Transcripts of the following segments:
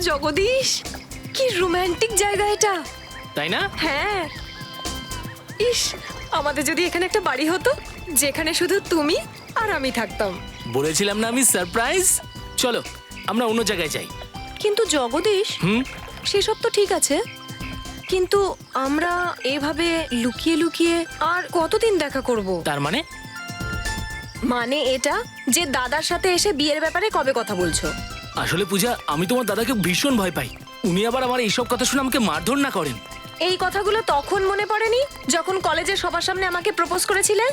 জগদীশ, কি রোমান্টিক জায়গা এটা, তাই না? হ্যাঁ। ইস, আমাদের যদি এখানে একটা বাড়ি হতো যেখানে শুধু তুমি আর আমি থাকতাম। বলেছিলাম না আমি সারপ্রাইজ। চলো আমরা অন্য জায়গায় যাই। কিন্তু জগদীশ, সেসব তো ঠিক আছে, কিন্তু আমরা এভাবে লুকিয়ে লুকিয়ে আর কতদিন দেখা করব? তার মানে? মানে এটা যে দাদার সাথে এসে বিয়ের ব্যাপারে কবে কথা বলছো? আসলে পূজা, আমি তোমার দাদাকে ভীষণ ভয় পাই। উনি আবার আমার এইসব কথা শুনে আমাকে মারধর না করেন। এই কথাগুলো তখন মনে পড়েনি যখন কলেজের সবার সামনে আমাকে প্রপোজ করেছিলে?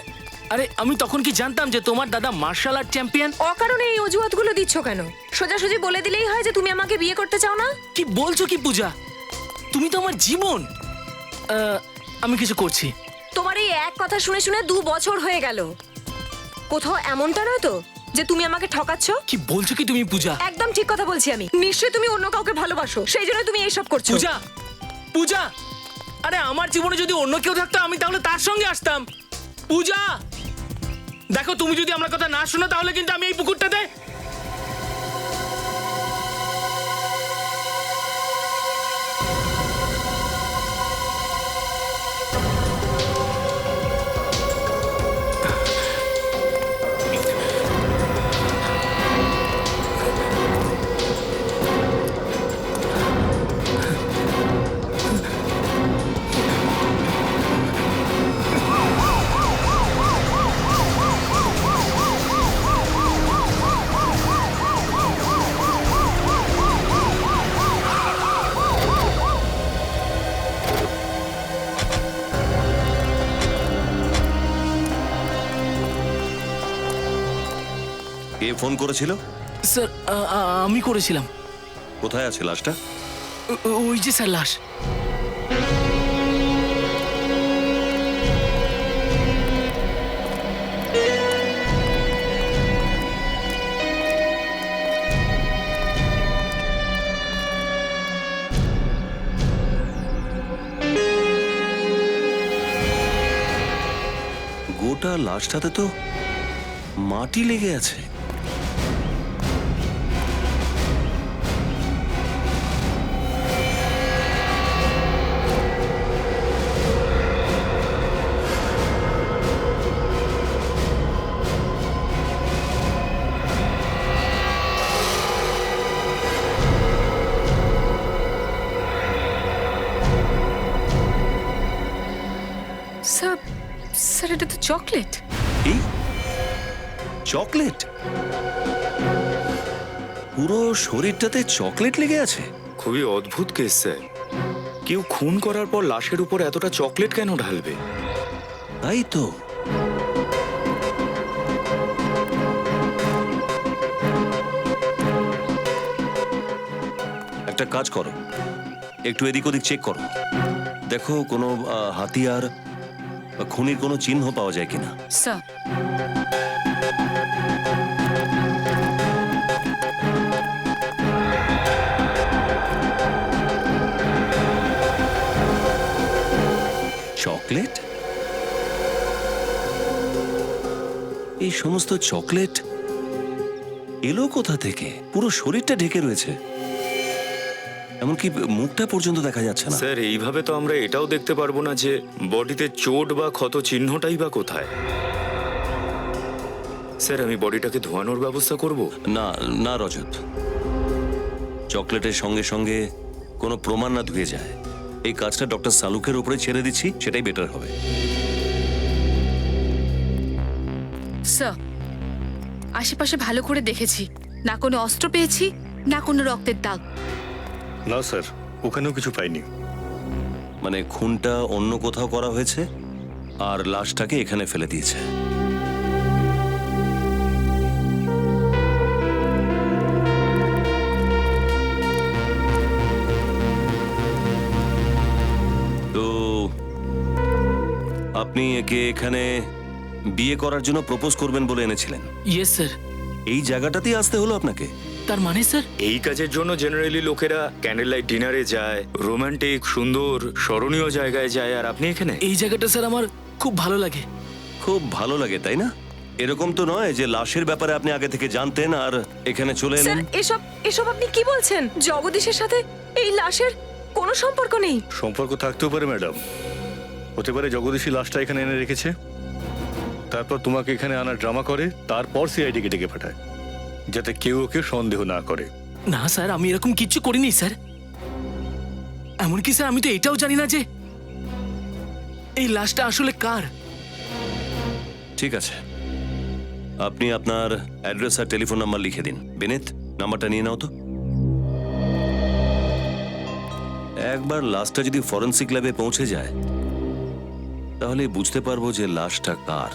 আরে আমি তখন কি জানতাম যে তোমার দাদা মার্শাল আর্ট চ্যাম্পিয়ন? অকারণে এই অজুহাতগুলো দিচ্ছ কেন? সোজাসুজি বলে দিলেই হয় যে তুমি আমাকে বিয়ে করতে চাও না। কি বলছো কি পূজা? তুমি তো আমার জীবন। আমি কিছু করছি। তোমার এই এক কথা শুনে শুনে 2 বছর হয়ে গেল। কোথাও এমনটা নয় তো যে তুমি আমাকে ঠকাচ্ছ? কি বলছো কি তুমি পূজা? একদম ঠিক কথা বলছি আমি। নিশ্চয়ই তুমি অন্য কাউকে ভালোবাসো, সেই জন্য তুমি এইসব করছো। পূজা, পূজা, আরে আমার জীবনে যদি অন্য কেউ থাকতো আমি তাহলে তার সঙ্গে আসতাম। পূজা দেখো, তুমি যদি আমার কথা না শোনো তাহলে কিন্তু আমি এই পুকুরটাতে। কে ফোন করেছিল? স্যার, আমি করেছিলাম। কোথায় আছে লাশটা? ওই যে স্যার, লাশ। গোটা লাশটাতে তো মাটি লেগে আছে। স্যার, স্যার এটা তো চকলেট। এই চকলেট? পুরো শরীরটাতে চকলেট লেগে আছে। খুবই অদ্ভুত কেস স্যার। কেউ খুন করার পর লাশের উপর এতটা চকলেট কেন ঢালবে? তাই তো। একটা কাজ করো, একটু এদিক ওদিক চেক করো, দেখো কোনো হাতিয়ার বা খুনির কোনো চিহ্ন পাওয়া যায় কিনা। Sir, chocolate? এই সমস্ত চকলেট এলো কোথা থেকে? পুরো শরীরটা ঢেকে রয়েছে, এমনকি মুখটা পর্যন্ত দেখা যাচ্ছে না। স্যার এইভাবে তো আমরা এটাও দেখতে পারবো না যে বডিতে চোট বা ক্ষত চিহ্নটাই বা কোথায়। স্যার আমি বডিটাকে ধোয়ানোর ব্যবস্থা করব। না না রজত, চকলেটের সঙ্গে সঙ্গে কোনো প্রমাণ না ধুয়ে যায়, এই কাজটা ডক্টর সালুকের উপরে ছেড়ে দিচ্ছি, সেটাই বেটার হবে। স্যার, আশেপাশে ভালো করে দেখেছি, না কোনো অস্ত্র পেয়েছি না কোনো রক্তের দাগ। না স্যার, ওখানেও কিছু পাইনি। মানে খুনটা অন্য কোথাও করা হয়েছে আর লাশটাকে এখানে ফেলে দিয়েছে। তো আপনি একে এখানে বিয়ে করার জন্য প্রপোজ করবেন বলে এনেছিলেন? Yes sir. এই জায়গাটাতেই আসতে হলো আপনাকে? তার মানে স্যার? এই কাজের জন্য জেনারেলি লোকেরা ক্যান্ডেল লাইট ডিনারে যায়, রোমান্টিক সুন্দর স্মরণীয় জায়গায় যায়, আর আপনি এখানে? এই জায়গাটা স্যার আমার খুব ভালো লাগে। খুব ভালো লাগে তাই না? এরকম তো নয় যে লাশের ব্যাপারে আপনি আগে থেকে জানতেন আর এখানে চলে স্যার এলেন। এসব এসব আপনি কি বলছেন? জগদীশের সাথে এই লাশের কোনো সম্পর্ক নেই। সম্পর্ক থাকতেও পারে ম্যাডাম। হতে পারে জগদীশী লাশটা এখানে এনে রেখেছে, তারপর তোমাকে এখানে আনার ড্রামা করে, তারপর সিআইডিকে ডেকে পাঠায় যাতে কেউ ওকে সন্দেহ না করে। না স্যার, আমি এরকম কিচ্ছু করিনি স্যার। এমনকি স্যার আমি তো এটাও জানি না যে এই লাশটা আসলে কার। ঠিক আছে, আপনি আপনার অ্যাড্রেস আর টেলিফোন নাম্বার লিখে দিন। বিনীত, নাম্বারটা নিয়ে নাও তো। একবার লাশটা যদি ফরেনসিক ল্যাবে পৌঁছে যায় তাহলে বুঝতে পারবো যে লাশটা কার।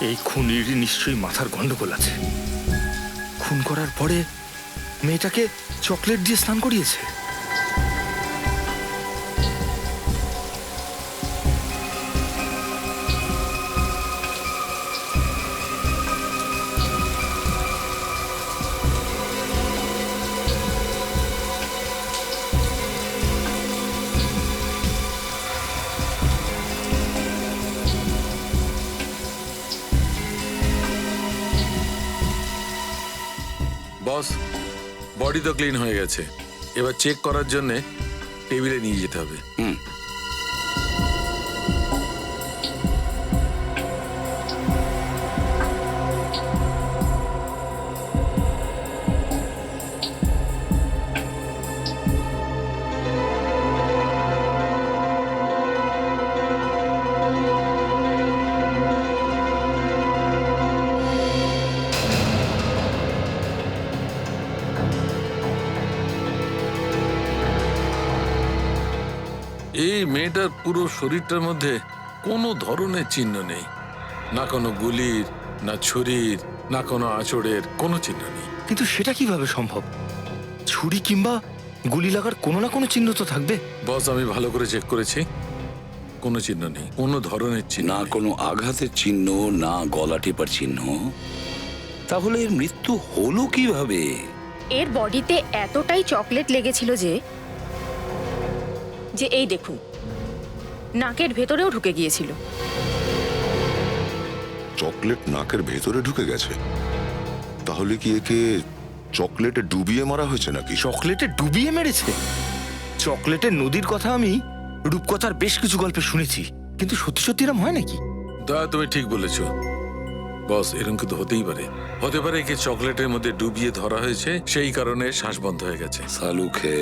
এই খুনির নিশ্চয়ই মাথার গন্ডগোল আছে। খুন করার পরে মেয়েটাকে চকলেট দিয়ে স্নান করিয়েছে। বস, বডি তো ক্লিন হয়ে গেছে, এবার চেক করার জন্য টেবিলে নিয়ে যেতে হবে। এই মেয়েটার পুরো শরীরটার মধ্যে কোনো ধরনের চিহ্ন নেই, না কোনো গুলির, না ছুরির, না কোনো আঁচড়ের, কোনো চিহ্ন নেই। কিন্তু সেটা কিভাবে সম্ভব? ছুরি কিংবা গুলি লাগার কোনো না কোনো চিহ্ন তো থাকবে। বস, আমি ভালো করে চেক করেছি, কোনো চিহ্ন নেই, কোনো ধরনের চিহ্ন না নেই। কোনো আঘাতের চিহ্ন, না গলা টিপার চিহ্ন। তাহলে এর মৃত্যু হলো কিভাবে? এর বডিতে এতটাই চকলেট লেগেছিল যে যে এই দেখুন, নাকের ভেতরেও ঢুকে গিয়েছিল। চকলেট নাকের ভেতরে ঢুকে গেছে? তাহলে কি একে চকলেটে ডুবিয়ে মারা হয়েছে নাকি? চকলেটে ডুবিয়ে মেরেছে? চকলেটের নদীর কথা আমি রূপকথার বেশ কিছু গল্পে শুনেছি, কিন্তু সত্যি সত্যি এরম হয় নাকি? তা তুমি ঠিক বলেছো বস, এরকম কিন্তু হতেই পারে। হতে পারে একে চকলেটের মধ্যে ডুবিয়ে ধরা হয়েছে, সেই কারণে শ্বাস বন্ধ হয়ে গেছে। সালুখে,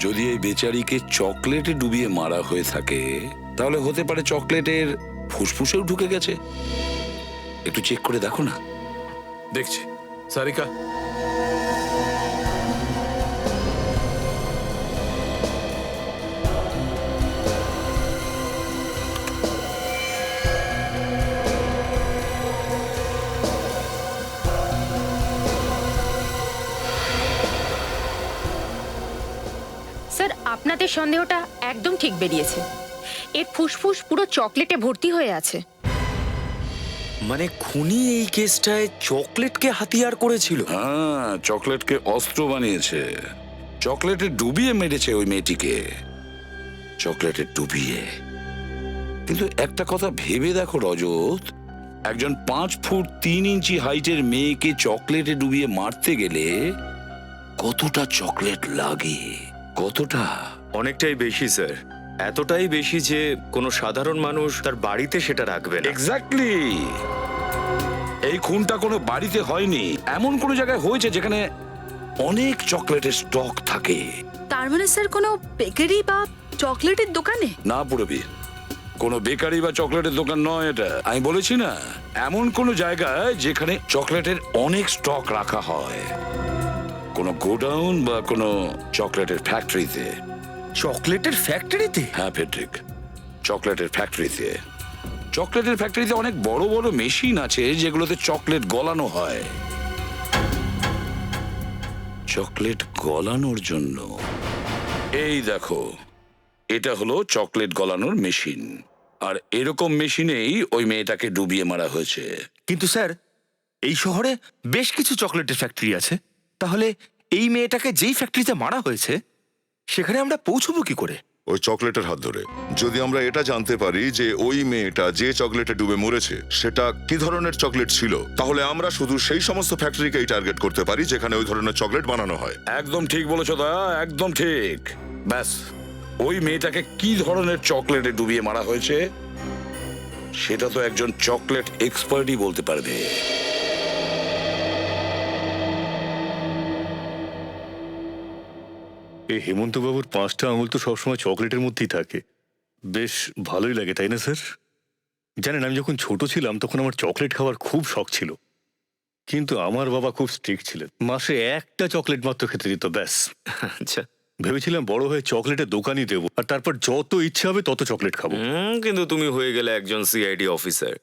যদি এই বেচারিকে চকলেটে ডুবিয়ে মারা হয়ে থাকে তাহলে হতে পারে চকলেটের ফুসফুসেও ঢুকে গেছে। একটু চেক করে দেখো না। দেখছি। সারিকা, স্যার, আপনাদের সন্দেহটা একদম ঠিক বেরিয়েছে। এর ফুসফুস পুরো চকলেটে ভর্তি হয়ে আছে। মানে খুনি এই কেসটায় চকলেটকে হাতিয়ার করেছিল? হ্যাঁ, চকলেটকে অস্ত্র বানিয়েছে। চকলেটে ডুবিয়ে মেরেছে ওই মেয়েটিকে, চকলেটে ডুবিয়ে। কিন্তু একটা কথা ভেবে দেখো রজত, একজন 5 ফুট 3 ইঞ্চি হাইটের মেয়েকে চকলেটে ডুবিয়ে মারতে গেলে কতটা চকলেট লাগে? কতটা? অনেকটাই বেশি স্যার, এতটাই বেশি যে কোনো সাধারণ মানুষ তার বাড়িতে সেটা রাখবে না। এক্স্যাক্টলি। এই খুনটা কোনো বাড়িতে হয়নি, এমন কোনো জায়গায় হয়েছে যেখানে অনেক চকলেটের স্টক থাকে। তার মানে স্যার কোনো বেকারি বা চকলেটের দোকানে? না পুরবি, কোনো বেকারি বা চকলেটের দোকান নয় এটা। আমি বলেছি না, এমন কোনো জায়গায় যেখানে চকলেটের অনেক স্টক রাখা হয়, কোনো গোডাউন বা কোনো চকলেটের ফ্যাক্টরিতে। চকলেটের ফ্যাক্টরিতে? হ্যাঁ ফেডরিক, চকলেটের ফ্যাক্টরিতে। চকলেটের ফ্যাক্টরিতে অনেক বড় বড় মেশিন আছে যেগুলোতে চকলেট গলানো হয়। চকলেট গলানোর জন্য এই দেখো, এটা হলো চকলেট গলানোর মেশিন, আর এরকম মেশিনেই ওই মেয়েটাকে ডুবিয়ে মারা হয়েছে। কিন্তু স্যার, এই শহরে বেশ কিছু চকলেটের ফ্যাক্টরি আছে, তাহলে এই মেয়েটাকে যেই ফ্যাক্টরিতে মারা হয়েছে সেখানে আমরা পৌঁছবো কি করে? ওই চকলেটের হাত ধরে যদি আমরা এটা জানতে পারি যে ওই মেয়েটা যে চকলেটে ডুবে মরেছে সেটা কি ধরনের চকলেট ছিল, তাহলে আমরা শুধু সেই সমস্ত ফ্যাক্টরিকেই টার্গেট করতে পারি যেখানে ওই ধরনের চকলেট বানানো হয়। একদম ঠিক বলেছো দা, একদম ঠিক। ব্যাস, ওই মেয়েটাকে কি ধরনের চকলেটে ডুবিয়ে মারা হয়েছে সেটা তো একজন চকলেট এক্সপার্টই বলতে পারবে। এই হেমন্তবাবুর 5টা আঙুল তো সবসময় চকলেটের মধ্যেই থাকে। বেশ ভালোই লাগে, তাই না স্যার? জানেন, আমি যখন ছোট ছিলাম তখন আমার চকলেট খাওয়ার খুব শখ ছিল, কিন্তু আমার বাবা খুব স্ট্রিক্ট ছিলেন। মাসে একটা চকলেট মাত্র খেতে দিত, ব্যাস। আচ্ছা, ভেবেছিলাম বড় হয়ে চকলেটের দোকানই দেবো, আর তারপর যত ইচ্ছে হবে তত চকলেট খাবো। কিন্তু তুমি হয়ে গেলে একজন সিআইডি অফিসার,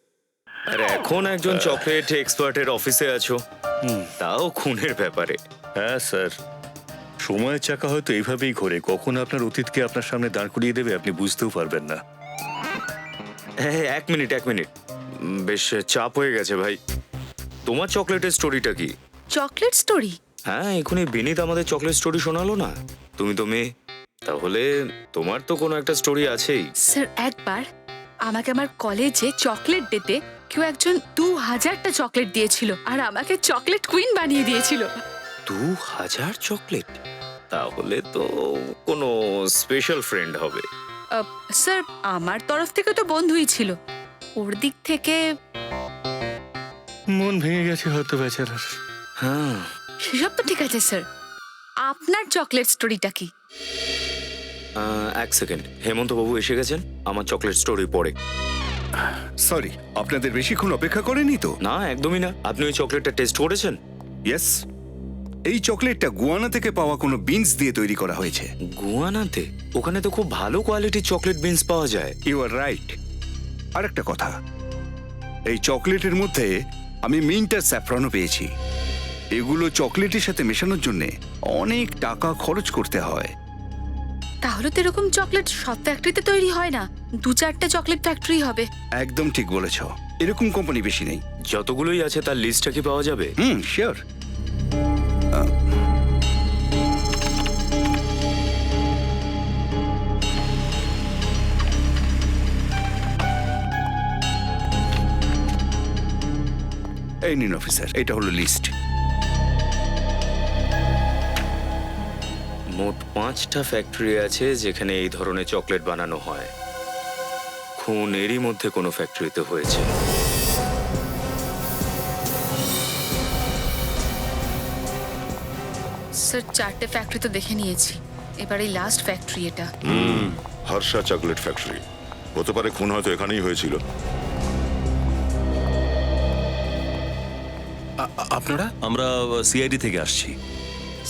আর এখন একজন চকলেট এক্সপার্টের অফিসে আছো, তাও খুনের ব্যাপারে। হ্যাঁ স্যার, সময়ের চাকা হয়তো এইভাবেই ঘোরে, কখন আপনার অতীতকে আপনার সামনে দাঁড় করিয়ে দেবে আপনি বুঝতেও পারবেন না। হ্যাঁ, এক মিনিট। বেশ চাপ হয়ে গেছে ভাই। তোমার চকলেটের স্টোরিটা কি? Chocolate story? হ্যাঁ, এখনই বিনীত আমাদের চকলেট স্টোরি শোনালো না। তুমি তো মেয়ে, তাহলে তোমার তো কোনো একটা স্টোরি আছেই। স্যার, একবার আমাকে আমার কলেজে চকলেট ডেতে কেউ একজন 2000টা চকলেট দিয়েছিল আর আমাকে চকলেট কুইন বানিয়ে দিয়েছিল। 2000 চকলেট? তাহলে তো কোনো স্পেশাল ফ্রেন্ড হবে। স্যার, আমার তরফ থেকে তো বন্ধুই ছিল, ওর দিক থেকে মন ভেঙে গেছে হয়তো বেচারার। হ্যাঁ, সেসব তো ঠিক আছে স্যার, আপনার চকলেট স্টোরিটা কি? এক সেকেন্ড, হেমন্তবাবু এসে গেছেন, আমার চকলেট স্টোরি পড়ে। সরি, আপনাদের বেশিক্ষণ অপেক্ষা করেনি তো? না, একদমই না। আপনি ওই চকলেটটা টেস্ট করেছেন? ইয়েস, এই চকলেটটা গুয়ানা থেকে পাওয়া কোনো বিনস দিয়ে তৈরি করা হয়েছে। গুয়ানাতে? ওখানে তো খুব ভালো কোয়ালিটির চকলেট বিনস পাওয়া যায়। You R right. আর একটা কথা, এই চকলেটের মধ্যে আমি মিন্ট আর স্যাফরনও পেয়েছি। এগুলো চকলেটের সাথে মেশানোর জন্য অনেক টাকা খরচ করতে হয়। তাহলে তো এরকম চকলেট সব ফ্যাক্টরিতে তৈরি হয় না, 2-4টে চকলেট ফ্যাক্টরি হবে। একদম ঠিক বলেছ, এরকম কোম্পানি বেশি নেই। যতগুলোই আছে তার লিস্টটা কি পাওয়া যাবে? শিওর। এই নিন অফিসার, এটা হলো লিস্ট। মোট 5টা ফ্যাক্টরি আছে যেখানে এই ধরনের চকলেট বানানো হয়। খুন এরই মধ্যে কোনো ফ্যাক্টরিতে হয়েছে। স্যার, 4টে ফ্যাক্টরি তো দেখে নিয়েছি, এবার এই লাস্ট ফ্যাক্টরি এটা। হর্ষা চকলেট ফ্যাক্টরি হতে পারে, খুন হয়তো এখানেই হয়েছিল। আপনারা? আমরা সিআইডি থেকে আসছি।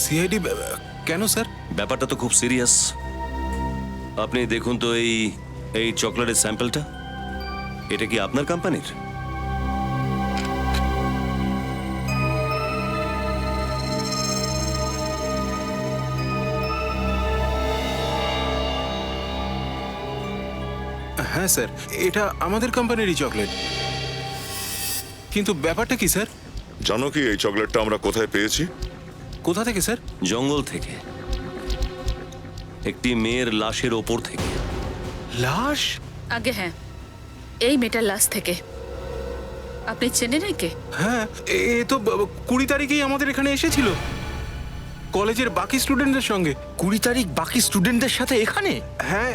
সিআইডি? কেন স্যার? ব্যাপারটা তো খুব সিরিয়াস। আপনি দেখুন তো এই চকলেটের স্যাম্পলটা, এটা কি আপনার কোম্পানির? হ্যাঁ স্যার, এটা আমাদের কোম্পানিরই চকলেট। কিন্তু ব্যাপারটা কি স্যার? জানো কি এই চকলেটটা আমরা কোথায় পেয়েছি? কোথা থেকে স্যার? জঙ্গল থেকে, একটি মেয়ের লাশের ওপর থেকে। লাশ? আগে হ্যাঁ, এই মেয়েটার লাশ থেকে। আপনি চেনেন একে? হ্যাঁ, এ তো 20 তারিখেই আমাদের এখানে এসেছিল কলেজের বাকি স্টুডেন্টদের সঙ্গে। 20 তারিখ বাকি স্টুডেন্টদের সাথে এখানে? হ্যাঁ,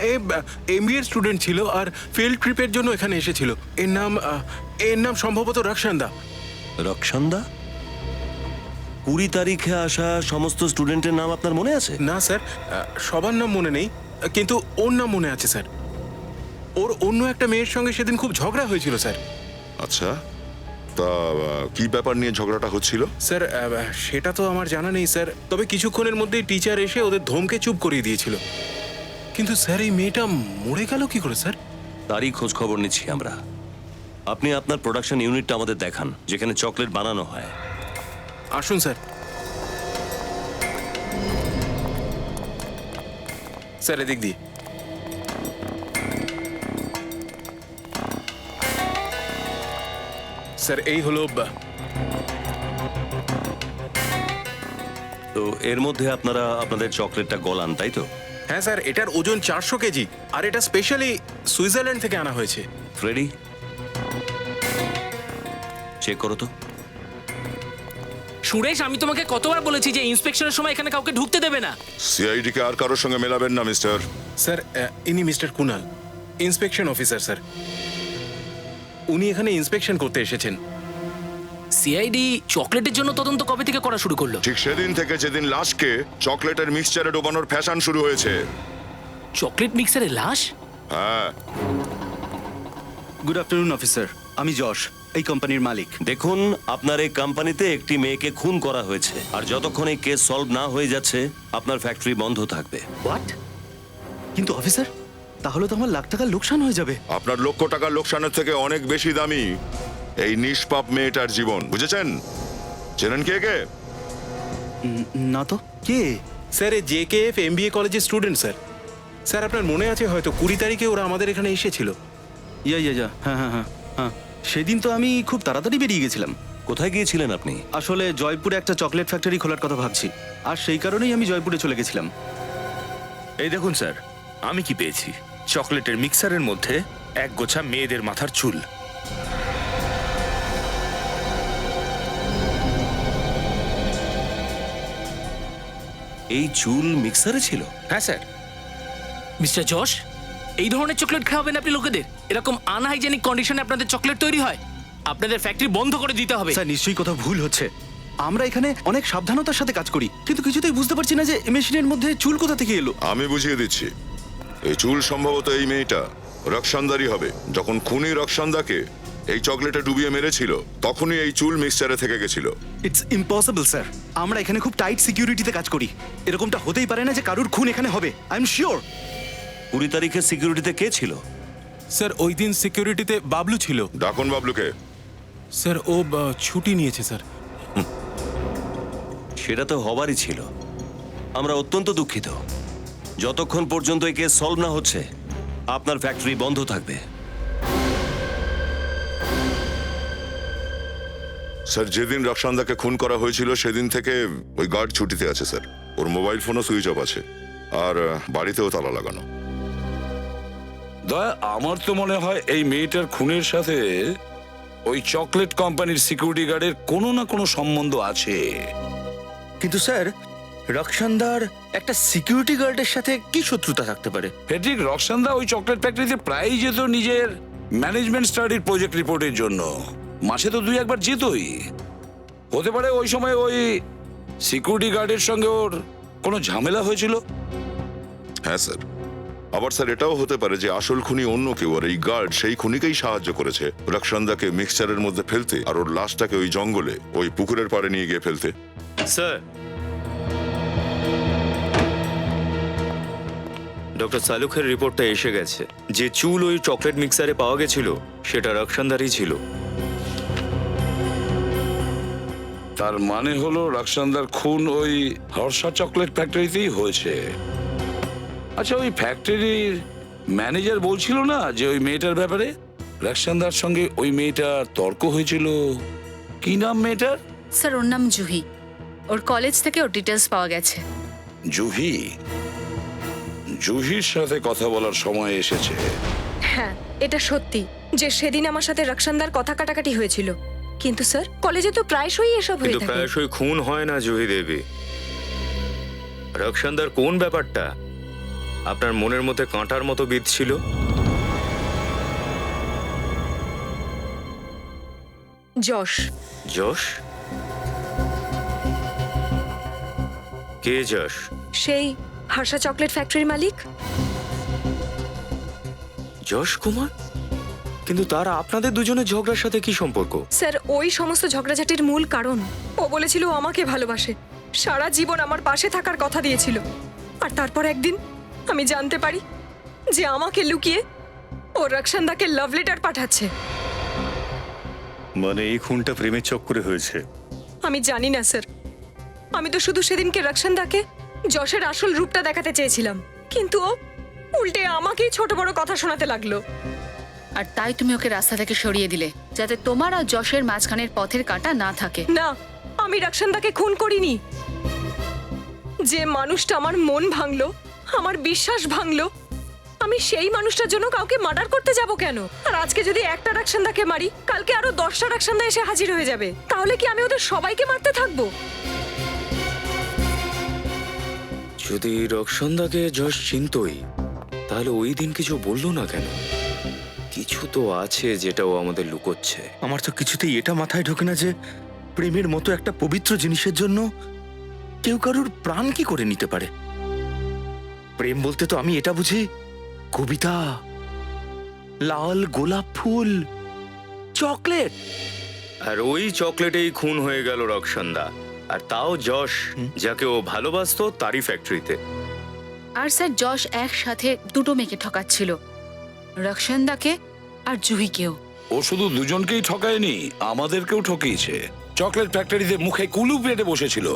এমবিএ স্টুডেন্ট ছিল আর ফিল্ড ট্রিপের জন্য এখানে এসেছিল। এর নাম সম্ভবত রক্ষান্দা। রক্ষান্দা? 20 তারিখে আসা সমস্ত স্টুডেন্টের নাম আপনার মনে আছে? না স্যার, সবার নাম মনে নেই, কিন্তু ওর নাম মনে আছে স্যার। ওর অন্য একটা মেয়ের সঙ্গে সেদিন খুব ঝগড়া হয়েছিল স্যার। আচ্ছা, তা কি ব্যাপার নিয়ে ঝগড়াটা হচ্ছিল? স্যার সেটা তো আমার জানা নেই স্যার, তবে কিছুক্ষণের মধ্যেই টিচার এসে ওদের ধমকে চুপ করিয়ে দিয়েছিল। কিন্তু স্যার এই মেয়েটা মরে গেল কি করে স্যার? তারই খোঁজ খবর নিচ্ছি আমরা। আপনি আপনার প্রোডাকশন ইউনিটটা আমাদের দেখান, যেখানে চকলেট বানানো হয়। আসুন স্যার। স্যার এদিক দিয়ে। স্যার এই হলো তো এর মধ্যে আপনারা আপনাদের চকলেটটা গলান, তাই তো? হ্যাঁ স্যার, এটার ওজন 400 কেজি, আর এটা স্পেশালি সুইজারল্যান্ড থেকে আনা হয়েছে। ফ্রেডি, চেক করো তো। সুরেশ, আমি তোমাকে কতবার বলেছি যে ইন্সপেকশনের সময় এখানে কাউকে ঢুকতে দেবে না। সিআইডি কে আর কারোর সঙ্গে মেলাবেন না মিস্টার। স্যার ইনি mister Kunal, inspection officer sir. উনি এখানে ইন্সপেকশন করতে এসেছেন। সিআইডি চকলেটের জন্য তদন্ত কবে থেকে করা শুরু করলো? ঠিক সেদিন থেকে যেদিন লাশকে চকলেটের মিক্সচারে ডোবানোর ফ্যাশন শুরু হয়েছে। চকলেট মিক্সারের লাশ? হ্যাঁ। গুড আফটারনুন অফিসার, আমি যশ, এই কোম্পানির মালিক। দেখুন, আপনার এই কোম্পানিতে একটি মেয়েকে খুন করা হয়েছে, আর যতক্ষণ এই কেস সলভ না হয়ে যাচ্ছে আপনার ফ্যাক্টরি বন্ধ থাকবে। হোয়াট? কিন্তু অফিসার, তাহলে তো আমার লাখ টাকার লোকসান হয়ে যাবে। আপনার লক্ষ টাকার লোকসানের থেকে অনেক বেশি দামি এই নিষ্পাপ মেয়েটার জীবন, বুঝেছেন? চেনেন কে কে? না তো, কে? স্যার এ JKF MBA কলেজের স্টুডেন্ট স্যার। স্যার আপনার মনে আছে হয়তো 20 তারিখে ওরা আমাদের এখানে এসেছিল। ইয়া, হ্যাঁ হ্যাঁ হ্যাঁ হ্যাঁ, সেদিন তো আমি খুব তাড়াতাড়ি বেরিয়ে গেছিলাম। কোথায় গিয়েছিলেন আপনি? আসলে জয়পুরে একটা চকলেট ফ্যাক্টরি খোলার কথা ভাবছি, আর সেই কারণেই আমি জয়পুরে চলে গেছিলাম। এই দেখুন স্যার, আমি কি পেয়েছি। চকলেটের মিক্সারের মধ্যে এক গোছা মেয়েদের মাথার চুল। এই চুল মিক্সারে ছিল? হ্যাঁ স্যার। মিস্টার যশ, এই ধরনের চকলেট খাওয়াবেন আপনি লোকেদের? এরকম আনহাইজেনিক কন্ডিশনে আপনাদের চকলেট তৈরি হয়? আপনাদের ফ্যাক্টরি বন্ধ করে দিতে হবে। স্যার নিশ্চয়ই কোথাও ভুল হচ্ছে। আমরা এখানে অনেক সাবধানতার সাথে কাজ করি, কিন্তু কিছুতেই বুঝতে পারছি না যে মেশিনের মধ্যে চুল কোথা থেকে এলো। আমি বুঝিয়ে দিচ্ছি। এই চুল সম্ভবত এই মেয়েটা রক্ষান্দারই হবে। যখন খুনি রক্ষান্দাকে এই চকলেটে ডুবিয়ে মেরেছিল, তখনই এই চুল মিক্সচারে থেকে গেছিল। ইটস ইম্পসিবল স্যার, আমরা এখানে খুব টাইট সিকিউরিটিতে কাজ করি। এরকমটা হতেই পারে না যে কারুর খুন এখানে হবে। I am sure. 20 তারিখে সিকিউরিটিতে কে ছিল? স্যার ওই দিন সিকিউরিটিতে বাবলু ছিল। ডাকুন বাবলুকে। স্যার ও ছুটি নিয়েছে স্যার। সেটা তো হবারই ছিল। আমরা অত্যন্ত দুঃখিত। যতক্ষণ পর্যন্ত এই কেস সলভ না হচ্ছে আপনার ফ্যাক্টরি বন্ধ থাকবে। স্যার যেদিন রক্ষান্দাকে খুন করা হয়েছিল সেদিন থেকে ওই গার্ড ছুটিতে আছে স্যার। ওর মোবাইল ফোনও সুইচ অফ আছে, আর বাড়িতেও তালা লাগানো। দয়া, আমার তো মনে হয় এই মেয়েটার খুনের সাথে ওই চকলেট কোম্পানির সিকিউরিটি গার্ডের কোনো না কোনো সম্বন্ধ আছে। কিন্তু স্যার, রক্ষান্দার একটা সিকিউরিটি গার্ডের সাথে কি শত্রুতা থাকতে পারে? ফেডরিক রক্সান্দা ওই চকলেট ফ্যাক্টরিতে প্রায়ই যেত নিজের ম্যানেজমেন্ট স্টাডির প্রজেক্ট রিপোর্টের জন্য। মাসে তো 2-1 যেতই। হতে পারে ওই সময় ওই সিকিউরিটি গার্ডের সঙ্গে ওর কোনো ঝামেলা হয়েছিল। হ্যাঁ স্যার। আবার স্যার এটাও হতে পারে যে আসল খুনি অন্য কেউ, আর এই গার্ড সেই খুনিকেই সাহায্য করেছে রক্ষান্দাকে মিক্সচারের মধ্যে ফেলতে, আর ওর লাশটাকে ওই জঙ্গলে ওই পুকুরের পাড়ে নিয়ে গিয়ে ফেলতে। স্যার, ডক্টর সালুখের রিপোর্টটা এসে গেছে। যে চুল ওই চকলেট মিক্সারে পাওয়া গেছিল সেটা রক্ষান্দারই ছিল। তার মানে হলো রক্সান্দার খুন ওই হর্ষা চকলেট ফ্যাক্টরিতেই হয়েছে। আচ্ছা, ওই ফ্যাক্টরির ম্যানেজার বলছিল না যে ওই মেয়েটার ব্যাপারে রক্সান্দার সঙ্গে ওই মেয়েটার তর্ক হয়েছিল? কি নাম মেয়েটার? স্যার ওর নাম জুহি। ওর কলেজ থেকে ওর ডিটেলস পাওয়া গেছে। জুহি? জুহির সাথে কথা বলার সময় এসেছে। হ্যাঁ, এটা সত্যি যে সেদিন আমার সাথে রক্ষান্দার কথা কাটাকাটি হয়েছিল। কিন্তু স্যার কলেজে তো প্রায়শই এসব হয়ে কিন্তু থাকে। প্রায়শই খুন হয় না জুহি দেবী। রক্ষান্দার কোন ব্যাপারটা আপনার মনের মধ্যে কাঁটার মতো বিঁধছিল? যশ। যশ? কে যশ? সেই হর্ষা চকলেট ফ্যাক্টরির মালিক। যশ কুমার? কিন্তু তার আপনাদের দুজনের ঝগড়ার সাথে কি সম্পর্ক? স্যার, ওই সমস্ত ঝগড়াঝাটির মূল কারণ ও বলেছিল ও আমাকে ভালোবাসে, সারা জীবন আমার পাশে থাকার কথা দিয়েছিল। আর তারপর একদিন আমি জানতে পারি যে আমাকে লুকিয়ে ও রক্ষান্দাকে লাভ লেটার পাঠাচ্ছে। মানে এই খুনটা প্রেমের চক্করে হয়েছে? আমি জানি না স্যার, আমি তো শুধু সেদিনকে রক্ষান্দাকে যশের আসল রূপটা দেখাতে চেয়েছিলাম, কিন্তু ও উল্টে আমাকেই ছোট বড় কথা শোনাতে লাগলো। আর তাই তুমি ওকে রাস্তা থেকে সরিয়ে দিলে, যাতে তোমার আর যশের মাঝখানের পথের কাঁটা না থাকে। না, আমি রক্ষান্দাকে খুন করিনি। যে মানুষটা আমার মন ভাঙলো, আমার বিশ্বাস ভাঙলো, আমি সেই মানুষটার জন্য কাউকে মার্ডার করতে যাব কেন? আর আজকে যদি একটা রক্ষান্দাকে মারি, কালকে আরো 10টা রক্ষান্দা এসে হাজির হয়ে যাবে। তাহলে কি আমি ওদের সবাইকে মারতে থাকবো? যদি রক্ষন্দাকে যশ চিনতই, তাহলে ওই দিন কিছু বললো না কেন? কিছু তো আছে যেটা ও আমাদের লুকোচ্ছে। আমার তো কিছুতেই এটা মাথায় ঢোকে না যে প্রেমের মতো একটা পবিত্র জিনিসের জন্য কেউ কারুর প্রাণ কি করে নিতে পারে। প্রেম বলতে তো আমি এটা বুঝি কবিতা, লাল গোলাপ ফুল, চকলেট। আর ওই চকলেটেই খুন হয়ে গেল রক্ষন্দা, আর তাও যশ, যাকে ও ভালোবাসতো তারই ফ্যাক্টরিতে। আর স্যার, যশ একসাথে দুটো মেয়েকে ঠকাচ্ছিল, রক্ষান্দাকে আর জুহিকেও। ও শুধু দুজনকেই ঠকায়নি, আমাদেরকেও ঠকিয়েছে। চকলেট ফ্যাক্টরিতে মুখে কুলু পেটে বসেছিল,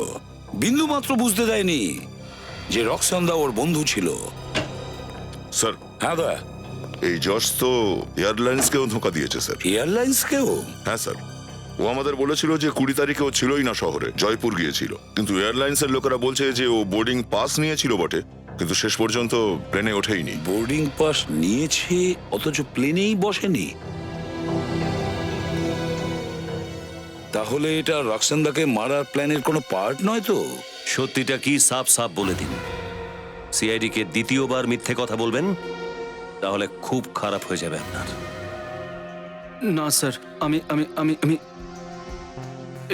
বিন্দু মাত্র বুঝতে দেয়নি যে রক্সন্দা ওর বন্ধু ছিল। স্যার, হ্যাঁ দা, এই যশ তো এয়ারলাইন্সকেও ধোঁকা দিয়েছে স্যার। এয়ারলাইন্সকেও? হ্যাঁ স্যার, ও আমাদের বলেছিল যে 20 তারিখে ও ছিলই না শহরে, জয়পুর গিয়েছিল। কিন্তু এয়ারলাইন্সের লোকেরা বলছে যে ও বোর্ডিং পাস নিয়েছিল বটে, কিন্তু শেষ পর্যন্ত প্লেনে ওঠেইনি। বোর্ডিং পাস নিয়েছে অথচ প্লেনেই বসেনি? তাহলে এটা রক্সন্দাকে মারার প্ল্যানের কোনো পার্ট নয় তো? সত্যিটা কি সাফ সাফ বলে দিন। সিআইডি কে দ্বিতীয়বার মিথ্যে কথা বলবেন, তাহলে খুব খারাপ হয়ে যাবে আপনার। না স্যার, আমি আমি আমি আমি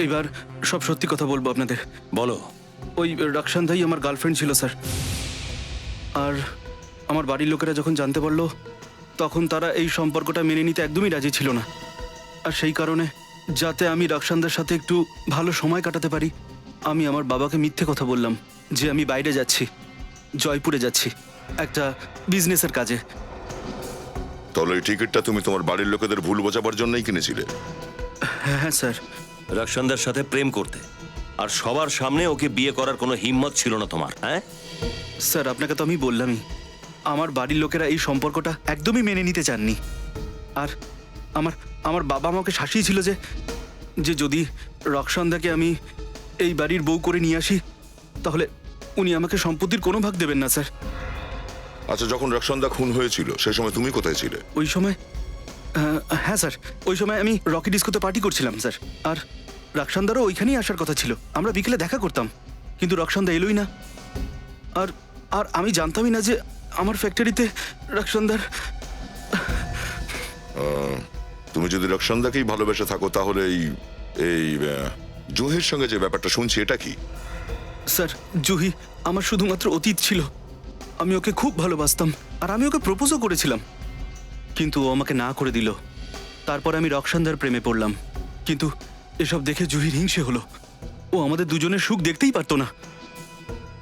এইবার সব সত্যি কথা বলবো আপনাদের। বলো। ওই রক্ষান্ধাই আমার গার্লফ্রেন্ড ছিল স্যার। আর আমার বাড়ির লোকেরা যখন জানতে পারলো, তখন তারা এই সম্পর্কটা মেনে নিতে একদমই রাজি ছিল না। আর সেই কারণে, যাতে আমি রক্ষান্ধার সাথে একটু ভালো সময় কাটাতে পারি, আমি আমার বাবাকে মিথ্যে কথা বললাম যে আমি বাইরে যাচ্ছি, জয়পুরে যাচ্ছি একটা বিজনেসের কাজে। তাহলে এই টিকিটটা তুমি তোমার বাড়ির লোকেদের ভুল বোঝাবার জন্যই কিনেছিলে? হ্যাঁ স্যার। রক্ষান্দার সাথে প্রেম করতে, আর সবার সামনে ওকে বিয়ে করার কোনো হিম্মত ছিল না তোমার? হ্যাঁ স্যার, আপনাকে তো আমি বললামই, আমার বাড়ির লোকেরা এই সম্পর্কটা একদমই মেনে নিতে চাননি। আর আমার আমার বাবা আমাকে শাসিয়েছিল যে যদি রক্ষান্দাকে আমি এই বাড়ির বউ করে নিয়ে আসি, তাহলে উনি আমাকে সম্পত্তির কোনো ভাগ দেবেন না স্যার। আচ্ছা, যখন রক্ষান্দা খুন হয়েছিল সেই সময় তুমি কোথায় ছিলে? ওই সময় হ্যাঁ স্যার, ওই সময় আমি রকি ডিস্কোতে পার্টি করছিলাম স্যার। আর রক্ষান্দারও ওইখানেই আসার কথা ছিল, আমরা বিকেলে দেখা করতাম, কিন্তু রক্ষান্দা এলোই না। আর আর আমি জানতামই না যে আমার ফ্যাক্টরিতে রক্ষান্দার। তুমি যদি রক্ষান্দাকেই ভালোবেসে থাকো, তাহলে এই জুহির সঙ্গে যে ব্যাপারটা শুনছি, এটা কি? স্যার, জুহি আমার শুধুমাত্র অতীত ছিল। আমি ওকে খুব ভালোবাসতাম, আর আমি ওকে প্রপোজও করেছিলাম, কিন্তু ও আমাকে না করে দিল। তারপর আমি রক্ষান্দার প্রেমে পড়লাম, কিন্তু এসব দেখে জুহির হিংসে হলো। ও আমাদের দুজনের সুখ দেখতেই পারতো না।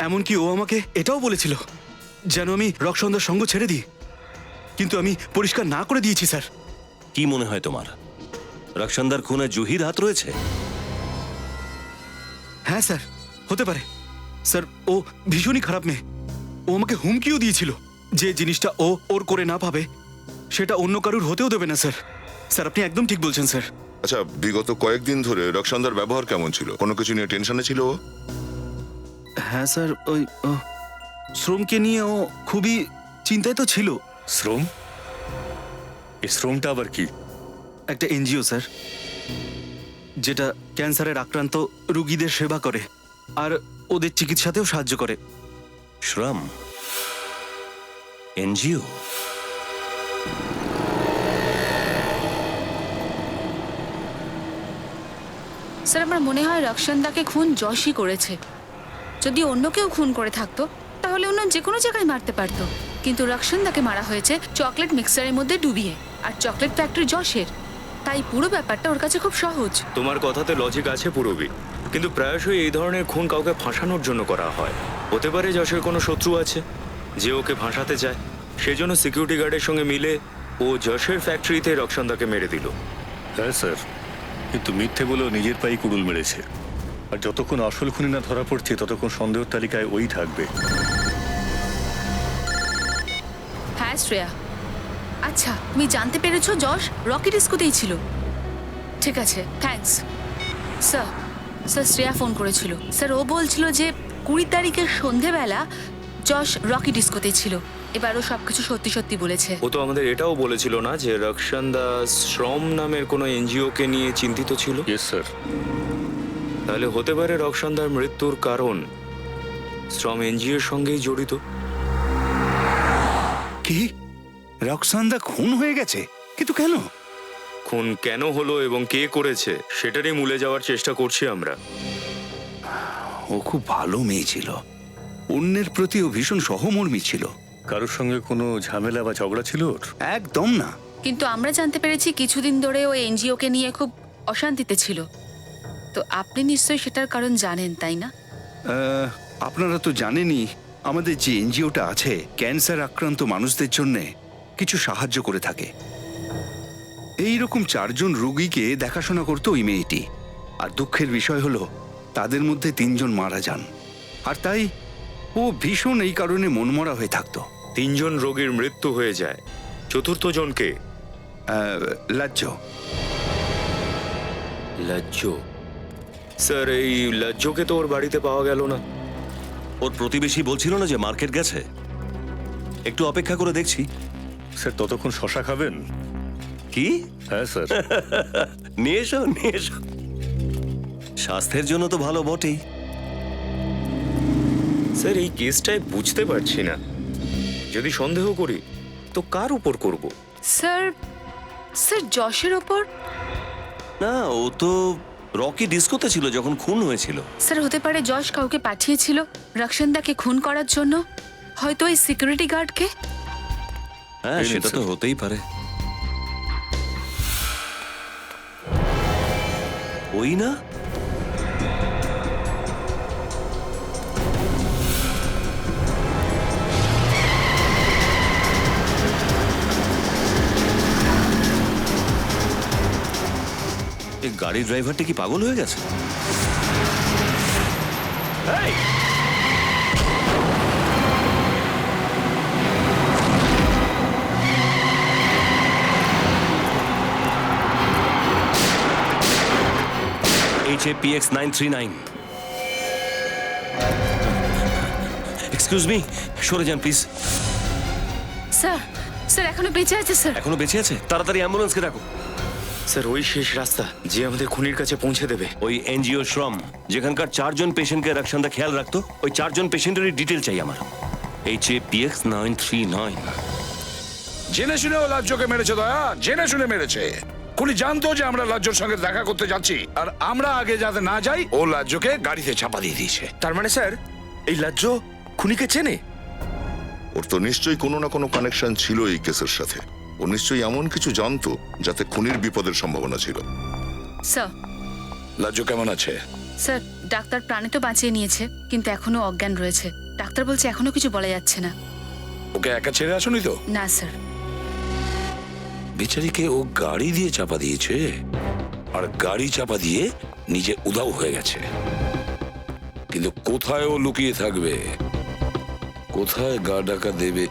এমনকি ও আমাকে এটাও বলেছিল যেন আমি রক্ষান্দার সঙ্গ ছেড়ে দিই, কিন্তু আমি পরিষ্কার না করে দিয়েছি স্যার। কি মনে হয় তোমার, রক্ষান্দার খুনে জুহির হাত রয়েছে? হ্যাঁ স্যার, হতে পারে স্যার। ও ভীষণই খারাপ মেয়ে। ও আমাকে হুমকিও দিয়েছিল যে জিনিসটা ও ওর করে না পাবে, সেটা অন্য কারুর হতেও দেবে না স্যার। স্যার, আপনি একদম ঠিক বলছেন স্যার। আচ্ছা, বিগত কয়েকদিন ধরে রক্ষান্দার ব্যবহার কেমন ছিল? কোনো কিছু নিয়ে টেনশনে ছিল ও? হ্যাঁ স্যার, ওই শ্রমকে নিয়ে ও খুবই চিন্তায় তো ছিল। শ্রম? এই শ্রমটা আবার কি? একটা এনজিও স্যার, যেটা ক্যান্সারের আক্রান্ত রোগীদের সেবা করে আর ওদের চিকিৎসাতেও সাহায্য করে। শ্রম এনজিও? স্যার, আমার মনে হয় রক্ষান্দাকে খুন যশই করেছে। যদি অন্য কেউ খুন করে থাকতো তাহলে অন্য যে কোনো জায়গায় মারতে পারতো, কিন্তু রক্ষণদাকে মারা হয়েছে চকলেট মিক্সারের মধ্যে ডুবিয়ে, আর চকলেট ফ্যাক্টরি যশের, তাই পুরো ব্যাপারটা ওর কাছে খুব সহজ। তোমার কথাতে লজিক আছে পুরবি, কিন্তু প্রায়শই এই ধরনের খুন কাউকে ফাঁসানোর জন্য করা হয়। হতে পারে যশের কোনো শত্রু আছে যে ওকে ফাঁসাতে চায়, সেজন্য সিকিউরিটি গার্ডের সঙ্গে মিলে ও যশের ফ্যাক্টরিতে রক্ষণদাকে মেরে দিল। হ্যাঁ স্যার, কিন্তু মিথ্যে বলেও নিজের পায়ে কুড়ুল মেরেছে। আর যতক্ষণ আসল খুনি না ধরা পড়ছে ততক্ষণ সন্দেহের তালিকায় ওই থাকবে। হ্যাঁ শ্রেয়া, আচ্ছা তুমি জানতে পেরেছো যশ রকি ডিস্কোতেই ছিল। ঠিক আছে, thanks. Sir sir Shreya phone করেছিল স্যার, ও বলছিল যে 20 তারিখের সন্ধেবেলা যশ রকি ডিস্কোতেই ছিল। এবারও সবকিছু সত্যি সত্যি বলেছে। ও তো আমাদের এটাও বলেছিল না যে রক্ষণদা শ্রম নামের কোনো এনজিওকে নিয়ে চিন্তিত ছিল? Yes sir. তাহলে হতে পারে রক্ষণদার মৃত্যুর কারণ শ্রম এনজিওর সঙ্গেই জড়িত। কি রক্সান্দা খুন হয়ে গেছে? কিন্তু কেন? খুন কেন হলো এবং কে করেছে সেটারই মূলে যাওয়ার চেষ্টা করছি আমরা। ও খুব ভালো মেয়ে ছিল, অন্যের প্রতিও ভীষণ সহমর্মী ছিল। কারোর সঙ্গে কোনো ঝামেলা বা ঝগড়া ছিল ওর? একদম না। কিন্তু আমরা জানতে পেরেছি কিছুদিন ধরে ও এনজিওকে নিয়ে খুব অশান্তিতে ছিল। তো আপনি নিশ্চয়ই সেটার কারণ জানেন, তাই না? আপনারা তো জানেনই আমাদের যে এনজিওটা আছে ক্যান্সার আক্রান্ত মানুষদের জন্য কিছু সাহায্য করে থাকে। এই রকম 4 জন রোগীকে দেখাশোনা করতো ওই মেয়েটি। আর দুঃখের বিষয় হলো তাদের মধ্যে 3 জন মারা যান। আর তাই ও ভীষণ এই কারণে মনমরা হয়ে থাকতো। 3 জন রোগীর মৃত্যু হয়ে যায়, চতুর্থ জনকে? লাজ্জ। লাজ্জ? স্যার এই লাজ্জকে তো ওর বাড়িতে পাওয়া গেল না। ওর প্রতিবেশী বলছিল না যে মার্কেট গেছে। একটু অপেক্ষা করে দেখছি। স্যার ততক্ষণ শশা খাবেন? কি? হ্যাঁ স্যার। নিয়ে এসো, নিয়ে এসো। স্বাস্থ্যের জন্য তো ভালো বটেই। স্যার এই কেসটায় বুঝতে পারছি না, যদি সন্দেহ করি তো কার উপর করব? স্যার স্যার যশের ওপর? না, ও তো রকি ডিস্কোতে ছিল যখন খুন হয়েছিল। স্যার হতে পারে যশ কাউকে পাঠিয়েছিল রক্ষণদাকে খুন করার জন্য, হয়তো এই সিকিউরিটি গার্ডকে। হ্যাঁ, সেটা তো হতেই পারে। ওই না? এই গাড়ির ড্রাইভারটা কি পাগল হয়ে গেছে? এই! HAPX 939। এক্সকিউজ মি, সরে যান প্লিজ। স্যার স্যার এখনো বেঁচে আছে স্যার। এখনো বেঁচে আছে? তাড়াতাড়ি অ্যাম্বুলেন্সকে ডাকো। স্যার ওই শেষ রাস্তা যে আমাদের খুনির কাছে পৌঁছে দেবে। ওই এনজিও শ্রম যেখানকার 4 জন পেশেন্টকে রক্ষণদা খেয়াল রাখতো, ওই 4 জন পেশেন্টেরই ডিটেল চাই আমার। HAPX 939। জেনে শুনে ও লাজ্জকে মেরেছে দয়া, জেনে শুনে মেরেছে। খুনি জানতো যে আমরা লাজ্জর সঙ্গে দেখা করতে যাচ্ছি, আর আমরা আগে যাতে না যাই ও লাজ্জকে গাড়িতে চাপা দিয়ে দিয়েছে। তার মানে স্যার এই লাজ্জ খুনিকে চেনে? ওর তো নিশ্চয়ই কোনো না কোনো কানেকশন ছিল এই কেসের সাথে। ও নিশ্চয়ই এমন কিছু জানতো যাতে খুনির বিপদের সম্ভাবনা ছিল। স্যার লাজ্জ কেমন আছে? স্যার ডাক্তার প্রাণে তো বাঁচিয়ে নিয়েছে, কিন্তু এখনো অজ্ঞান রয়েছে। ডাক্তার বলছে এখনো কিছু বলা যাচ্ছে না। ওকে একা ছেড়ে আসুনি তো? না স্যার। বেচারিকে ও গাড়ি দিয়ে চাপা দিয়েছে, আর গাড়ি চাপা দিয়ে নিজে উধাও হয়ে গেছে। কিন্তু কোথায় ও লুকিয়ে থাকবে, কোথায় গা ডাকা দেবে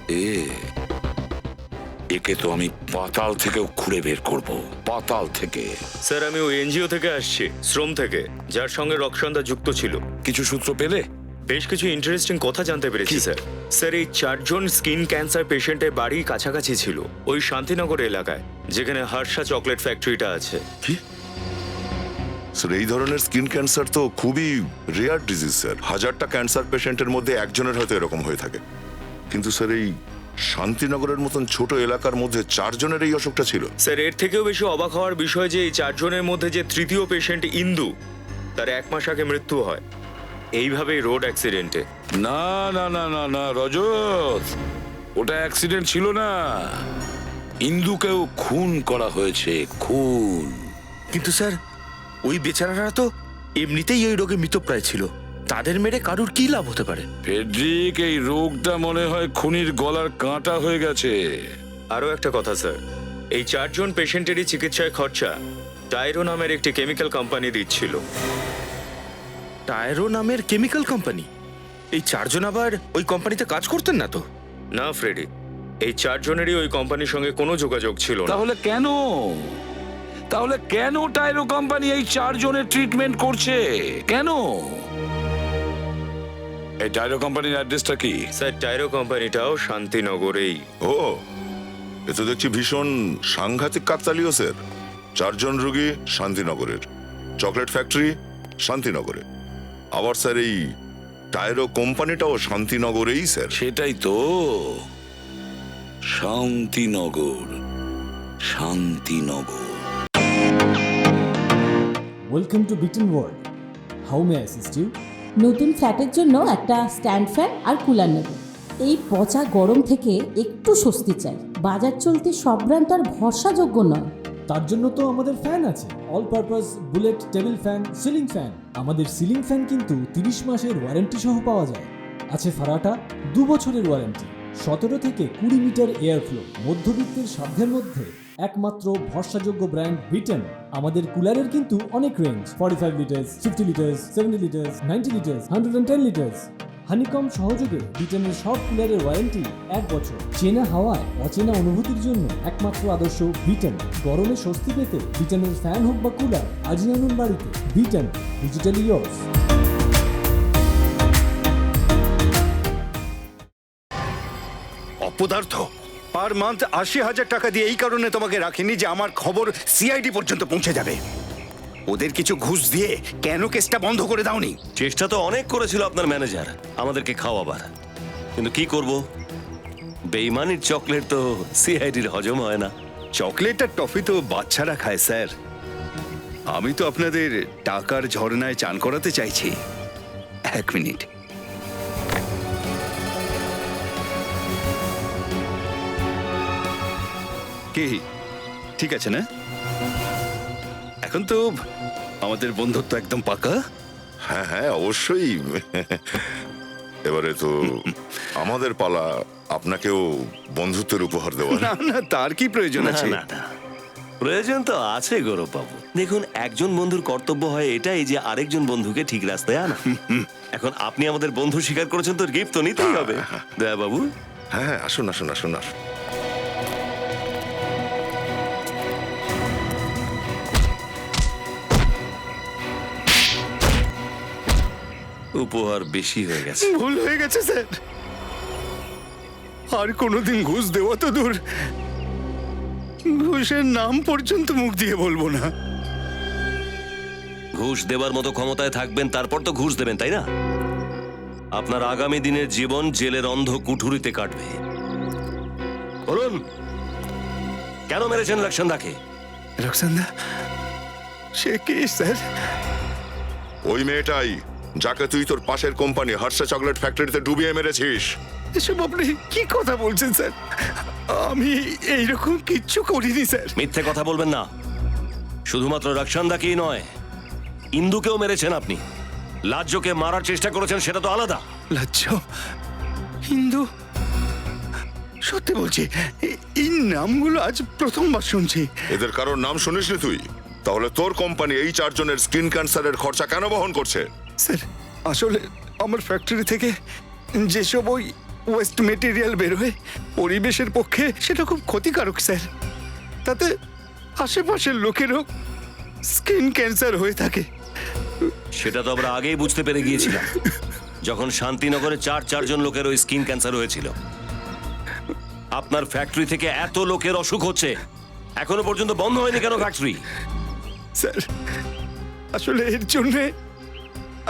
একে তো আমি পাতাল থেকেও খুঁড়ে বের করব, পাতাল থেকে। স্যার আমি ওই এনজিও থেকে আসছি, শ্রম থেকে, যার সঙ্গে রক্ষণদা যুক্ত ছিল। কিছু সূত্র পেলে? বেশ কিছু ইন্টারেস্টিং কথা জানতে পেরেছি স্যার। স্যার এই 4 জন স্কিন ক্যান্সার পেশেন্টের বাড়ি কাছাকাছি ছিল, ওই শান্তিনগর এলাকায় যেখানে হর্ষা চকলেট ফ্যাক্টরিটা আছে। কি স্যার, এই ধরনের স্কিন ক্যান্সার তো খুবই রেয়ার ডিজিজ স্যার। 1000টা ক্যান্সার পেশেন্টের মধ্যে একজনের হয়তো এরকম হয়ে থাকে। কিন্তু স্যার এই শান্তিনগরের মতন ছোট এলাকার মধ্যে 4 জনের এই অসুখটা ছিল। স্যার এর থেকেও বেশি অবাক হওয়ার বিষয় যে এই 4 জনের মধ্যে যে তৃতীয় পেশেন্ট ইন্দু, তার 1 মাস আগে মৃত্যু হয়। এইভাবেই রোড অ্যাক্সিডেন্টে। না না না না না রজত, ওটা অ্যাক্সিডেন্ট ছিল না, ইন্দুকেও খুন করা হয়েছে, খুন। কিন্তু স্যার ওই বেচারারা তো এমনিতেই ওই রোগে মৃতপ্রায় ছিল, তাদের মেরে কারুর কি লাভ হতে পারে? ফেডরিক, এই রোগটা মনে হয় খুনির গলার কাঁটা হয়ে গেছে। আরও একটা কথা স্যার, এই 4 জন পেশেন্টেরই চিকিৎসায় খরচা টাইরো নামের একটি কেমিক্যাল কোম্পানি দিচ্ছিল। টায়রো নামের কেমিক্যাল কোম্পানি? এই 4 জন আবার ওই কোম্পানিতে কাজ করতেন না তো? না ফ্রেডি, এই 4 জনেরই ওই কোম্পানির সঙ্গে কোনো যোগাযোগ ছিল না। তাহলে কেন টাইরো কোম্পানি এই 4 জনের ট্রিটমেন্ট করছে? কেন? এই টাইরো কোম্পানির অ্যাড্রেসটা কি? স্যার, টাইরো কোম্পানিটাও শান্তিনগরেই। ও, এ তো দেখছি ভীষণ সাংঘাতিক কাকতালীয় স্যার। 4 জন রোগী শান্তিনগরের, চকলেট ফ্যাক্টরি শান্তিনগরে, আবার স্যার এই টায়রো কোম্পানিটাও শান্তিনগরেই স্যার। সেটাই তো, Shantinagar, Shantinagar. Welcome to Biten world. How may assist you? নতুন ফ্ল্যাটের জন্য একটা স্ট্যান্ড ফ্যান আর কুলার নেব। এই পচা গরম থেকে একটু স্বস্তি চাই। বাজার চলতে সব ব্র্যান্ড তো আর ভরসাযোগ্য নয়। তার জন্য তো আমাদের ফ্যান আছে, all purpose bullet table fan, ceiling fan. আমাদের সিলিং ফ্যান কিন্তু 30 মাসের ওয়ারেন্টি সহ পাওয়া যায়। আছে ফারাটা 2 বছরের ওয়ারেন্টি, 17 থেকে 20 মিটার এয়ার ফ্লো, মধ্যবিত্তের সাধ্যের মধ্যে একমাত্র ভরসাযোগ্য ব্র্যান্ড বিটেন। আমাদের কুলারের কিন্তু অনেক range, 45 litres, 50 litres, 70 litres, 90 litres, 110 litres. Honeycomb সহযোগে বিটেনের সব কুলারের ওয়ারেন্টি 1 বছর। চেনা হাওয়ায় অচেনা অনুভূতির জন্য একমাত্র আদর্শ বিটেন। গরমে স্বস্তি পেতে বিটেনের ফ্যান হোক বা কুলার, আজই আনুন বাড়িতে। Beaten, digitally years. অপদার্থ, পার মান্থ 80,000 টাকা দিয়ে এই কারণে তোমাকে রাখিনি যে আমার খবর সিআইডি পর্যন্ত পৌঁছে যাবে। ওদের কিছু ঘুষ দিয়ে কেন কেসটা বন্ধ করে দাওনি? চেষ্টা তো অনেক করেছিল আপনার ম্যানেজার আমাদেরকে খাওয়াবার, কিন্তু কি করব, বেইমানির চকলেট তো সিআইডির হজম হয় না। চকলেট আর টফি তো বাচ্চারা খায় স্যার। আমি তো আপনাদের টাকার ঝর্ণায় চান করাতে চাইছি। 1 মিনিট। কি ঠিক আছে না? এখন তো আমাদের বন্ধুত্ব একদম পাকা। হ্যাঁ হ্যাঁ, অবশ্যই। এবারে তো আমাদের পালা আপনাকেও বন্ধুত্বের উপহার দেওয়ার। না না, তার কি প্রয়োজন না, আছে? না, না, প্রয়োজন তো আছে গৌরব বাবু। দেখুন, একজন বন্ধুর কর্তব্য হয় এটাই যে আরেকজন বন্ধুকে ঠিক রাস্তায় আনা। এখন আপনি আমাদের বন্ধু স্বীকার করেছেন, তো গিফট তো নিতেই হবে। দয়া বাবু। হ্যাঁ হ্যাঁ, আসুন আসুন আসুন আসুন। উপহার বেশি হয়ে গেছে। ভুল হয়ে গেছে স্যার, আর কোনোদিন ঘুষ দেওয়া তো দূর, ঘুষের নাম পর্যন্ত মুখ দিয়ে বলবো না। ঘুষ দেবার মতো ক্ষমতায় থাকবেন, তারপর তো ঘুষ দেবেন, তাই না? আপনার আগামী দিনের জীবন জেলের অন্ধ কুঠুরিতে কাটবে। বলুন, কেন মেরেছেন রক্ষণদাকে? রক্ষণদা? সে কি স্যার? ওই মেয়েটাই যাকে তুই তোর পাশের কোম্পানি হর্ষা চকলেট ফ্যাক্টরিতে ডুবিয়ে মেরেছিস। এসব আপনি কি কথা বলছেন স্যার? আমি এইরকম কিচ্ছু করিনি স্যার। মিথ্যে কথা বলবেন না। শুধুমাত্র রক্ষণদাকেই নয়, ইন্দুকেও মেরেছেন আপনি। লাজ্জকে মারার চেষ্টা করেছেন, সেটা তো আলাদা। লাজ্জ, হিন্দু, সত্যি বলছি এই নামগুলো আজ প্রথমবার শুনছি। এদের কারোর নাম শুনিসনি তুই? তাহলে তোর কোম্পানি এই 4 জনের স্কিন ক্যান্সারের খরচা কেন বহন করছে? স্যার, আসলে আমার ফ্যাক্টরি থেকে যেসব ওই ওয়েস্ট মেটেরিয়াল বেরোয় পরিবেশের পক্ষে সেটা খুব ক্ষতিকারক স্যার। তাতে আশেপাশের লোকেরও স্কিন ক্যান্সার হয়ে থাকে। সেটা তো আমরা আগেই বুঝতে পেরে গিয়েছিলাম, যখন শান্তিনগরে 4 জন লোকের ওই স্কিন ক্যান্সার হয়েছিল। আপনার ফ্যাক্টরি থেকে এত লোকের অসুখ হচ্ছে, এখনো পর্যন্ত বন্ধ হয়নি কেন ফ্যাক্টরি? স্যার, আসলে এর জন্যে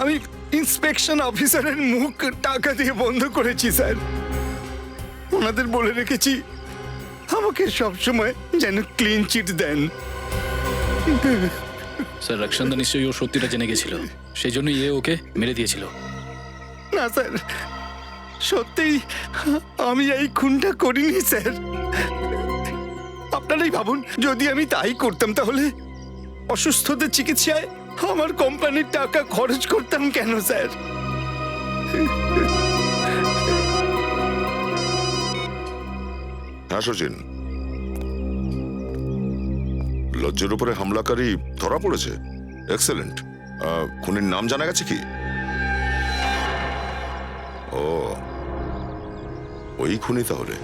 আমি ইন্সপেকশন অফিসারের মুখ টাকা দিয়ে বন্ধ করেছি স্যার। ওনাদের বলে রেখেছি আমাকে সবসময় যেন ক্লিন চিট দেন। স্যার, রক্ষণদা নিশ্চয়ই ও সত্যিটা জেনে গেছিল, সেই জন্যই ওকে মেরে দিয়েছিল। না স্যার, সত্যিই আমি এই খুনটা করিনি স্যার। আপনারাই ভাবুন, যদি আমি তাই করতাম তাহলে অসুস্থদের চিকিৎসায় আমার কোম্পানির টাকা খরচ করতাম কেন স্যার? হ্যাঁ সচিন, লজ্জের উপরে হামলাকারী ধরা পড়েছে। এক্সেলেন্ট। খুনির নাম জানা গেছে কি? ও, ওই খুনি তাহলে।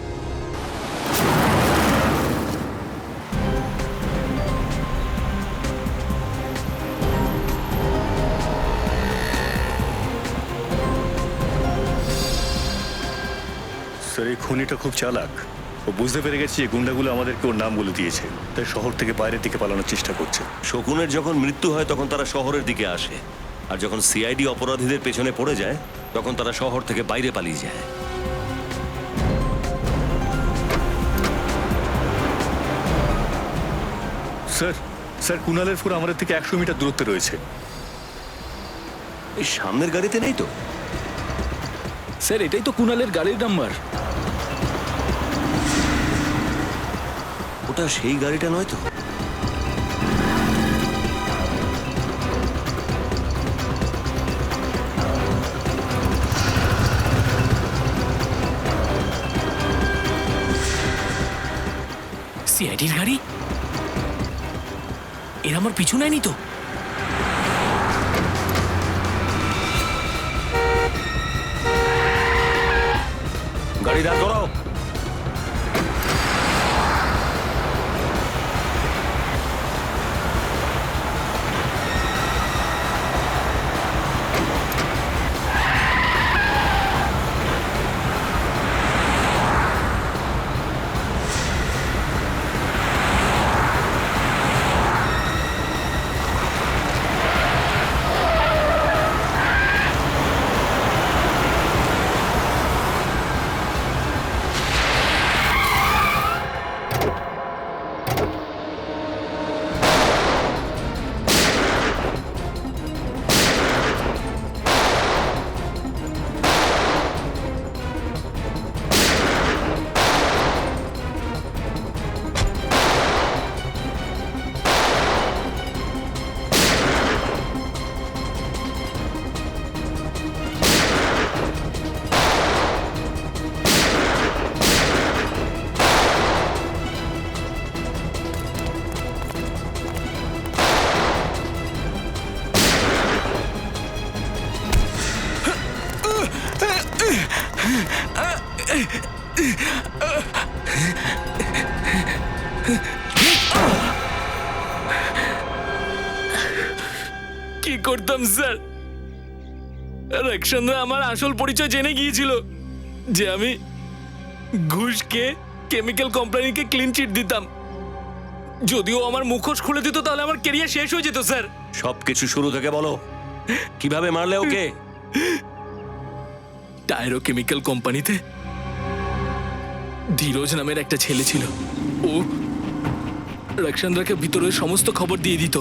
স্যার, এই খুনিটা খুব চালাক। ও বুঝতে পেরে গেছে যে গুন্ডাগুলো আমাদেরকে ওর নাম বলে দিয়েছে, তাই শহর থেকে বাইরের দিকে পালানোর চেষ্টা করছে। শকুনের যখন মৃত্যু হয় তখন তারা শহরের দিকে আসে, আর যখন সিআইডি অপরাধীদের পেছনে পড়ে যায় তখন তারা শহর থেকে বাইরে পালিয়ে যায়। স্যার, স্যার কুনালের ফোন আমাদের থেকে 100 মিটার দূরত্বে রয়েছে। এই সামনের গাড়িতে নেই তো? স্যার, এটাই তো কুনালের গাড়ির নাম্বার। ওটা সেই গাড়িটা নয় তো? সিআইডির গাড়ি? এর আমার পিছু নেয়নি তো? গাড়ি দাঁড় করাও। কি করতাম স্যার? রক্ষান্দা আমার আসল পরিচয় জেনে গিয়েছিল যে আমি ঘুষকে কেমিক্যাল কোম্পানিকে ক্লিন চিট দিতাম। যদিও আমার মুখোশ খুলে দিত তাহলে আমার ক্যারিয়ার শেষ হয়ে যেত স্যার। সবকিছু শুরু থেকে বলো, কিভাবে মারলে ওকে? টায়রো কেমিক্যাল কোম্পানিতে ধীরজ নামের একটা ছেলে ছিল। ও রক্ষান্দ্রাকে ভিতরের সমস্ত খবর দিয়ে দিত।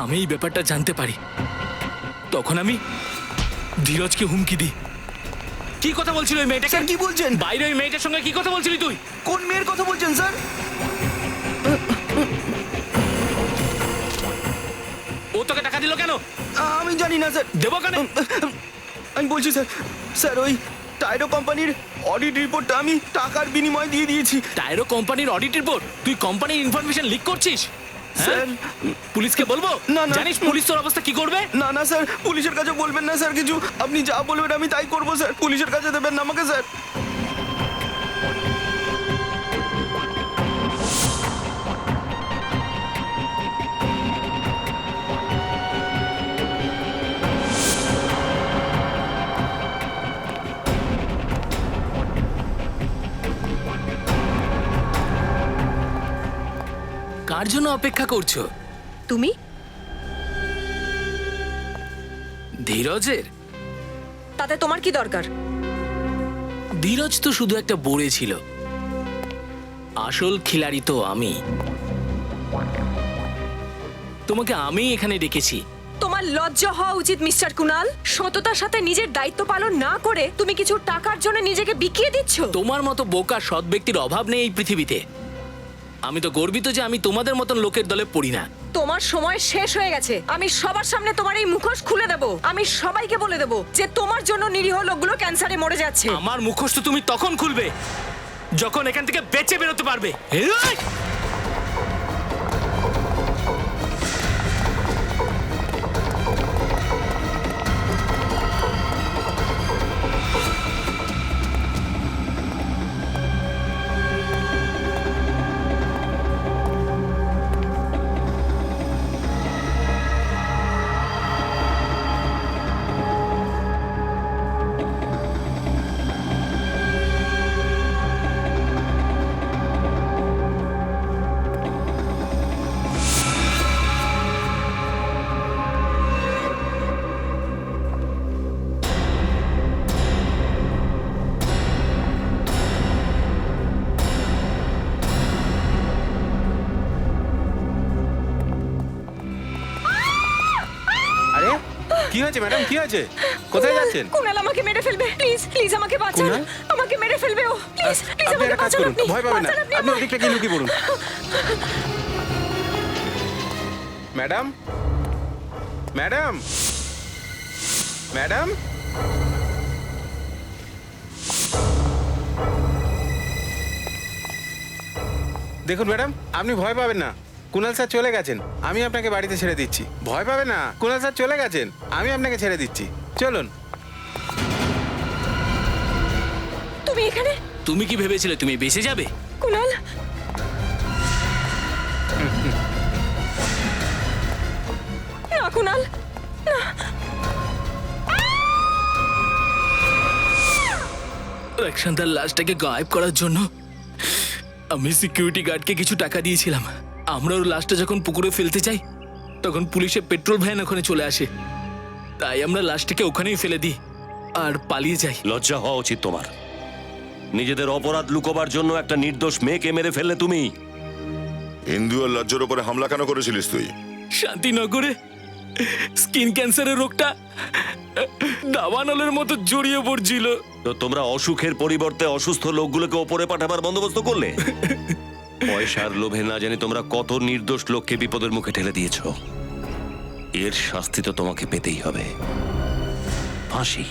আমি এই ব্যাপারটা জানতে পারি, তখন আমি ধীরজকে হুমকি দিই। কি কথা বলছিল ওই মেয়েটা? স্যার কি বলছেন? বাইরে ওই মেয়েটার সঙ্গে কি কথা বলছিলি তুই? কোন মেয়ের কথা বলছেন স্যার? ও তোকে টাকা দিল কেন? আমি জানি না স্যার। দেবো কেন? আমি বলছি স্যার, স্যার ওই টায়রো কোম্পানির অডিট রিপোর্টটা আমি টাকার বিনিময়ে দিয়ে দিয়েছি। টায়রো কোম্পানির অডিট রিপোর্ট? তুই কোম্পানির ইনফরমেশন লিক করছিস? স্যার পুলিশকে বলবো? না না, জানিস পুলিশ তোর অবস্থা কি করবে? না না স্যার, পুলিশের কাছে বলবেন না স্যার কিছু। আপনি যা বলবেন আমি তাই করবো স্যার। পুলিশের কাছে দেবেন না আমাকে স্যার। কার জন্য অপেক্ষা করছো তুমি? ধীরজের? তাতে তোমার কি দরকার? ধীরজ তো শুধু একটা বড়ে ছিল। আসল খিলাড়ি তো আমি। তোমাকে আমি এখানে ডেকেছি। তোমার লজ্জা হওয়া উচিত মিস্টার কুনাল। সততার সাথে নিজের দায়িত্ব পালন না করে তুমি কিছু টাকার জন্য নিজেকে বিকিয়ে দিচ্ছ। তোমার মতো বোকা সৎ ব্যক্তির অভাব নেই এই পৃথিবীতে। আমি তো গর্বিত যে আমি তোমাদের মতন লোকের দলে পড়ি না। তোমার সময় শেষ হয়ে গেছে। আমি সবার সামনে তোমার এই মুখোশ খুলে দেব। আমি সবাইকে বলে দেব যে তোমার জন্য নিরীহ লোকগুলো ক্যান্সারে মরে যাচ্ছে। আমার মুখোশ তো তুমি তখন খুলবে যখন এখান থেকে বেঁচে বেরোতে পারবে। আরে কি হয়েছে ম্যাডাম, কি হয়েছে? কোথায় যাচ্ছেন? কুনাল আমাকে মেরে ফেলবে। প্লিজ প্লিজ আমাকে বাঁচান। কুনাল? আমাকে মেরে ফেলবে ও। প্লিজ প্লিজ আপনি আমাকে একটা কাজ বাঁচান। করুন, আপনি ভয় পাবেন না। বাঁচান আপনি আমাকে। ওদিকটা গিয়ে লুকিয়ে পড়ুন। ম্যাডাম, ম্যাডাম, ম্যাডাম, দেখুন ম্যাডাম, আপনি ভয় পাবেন না। কুনাল স্যার চলে গেছেন, আমি আপনাকে বাড়িতে ছেড়ে দিচ্ছি। ভয় পাবেন না, কুনাল স্যার চলে গেছেন, আমি আপনাকে ছেড়ে দিচ্ছি। চলুন। তুমি এখানে? তুমি কি ভেবেছিলে তুমি বেঁচে যাবে? কুনাল, না কুনাল, না। রক্ষান্তার লাশটাকে গায়েব করার জন্য আমি সিকিউরিটি গার্ডকে কিছু টাকা দিয়েছিলাম। আমরা ওর লাশটা যখন পুকুরে ফেলতে চাই তখন পুলিশের পেট্রোল ভ্যান ওখানে চলে আসে। তাই আমরা লাশটাকে ওখানেই ফেলে দিই আর পালিয়ে যাই। লজ্জা হওয়া উচিত তোমার। নিজেদের অপরাধ লুকোবার জন্য একটা নির্দোষ মেয়েকে মেরে ফেললে তুমি। হিন্দু আর লজ্জার উপরে হামলা কেন করেছিলিস তুই? শান্তিনগরে স্কিন ক্যান্সারের রোগটা দাবানলের মতো জড়িয়ে পড়ছিল। তো তোমরা অসুখের পরিবর্তে অসুস্থ লোকগুলোকে ওপরে পাঠাবার বন্দোবস্ত করলে। পয়সার লোভে না জানি তোমরা কত নির্দোষ লোককে বিপদের মুখে ঠেলে দিয়েছো। এর শাস্তি তো তোমাকে পেতেই হবে, ফাঁসি।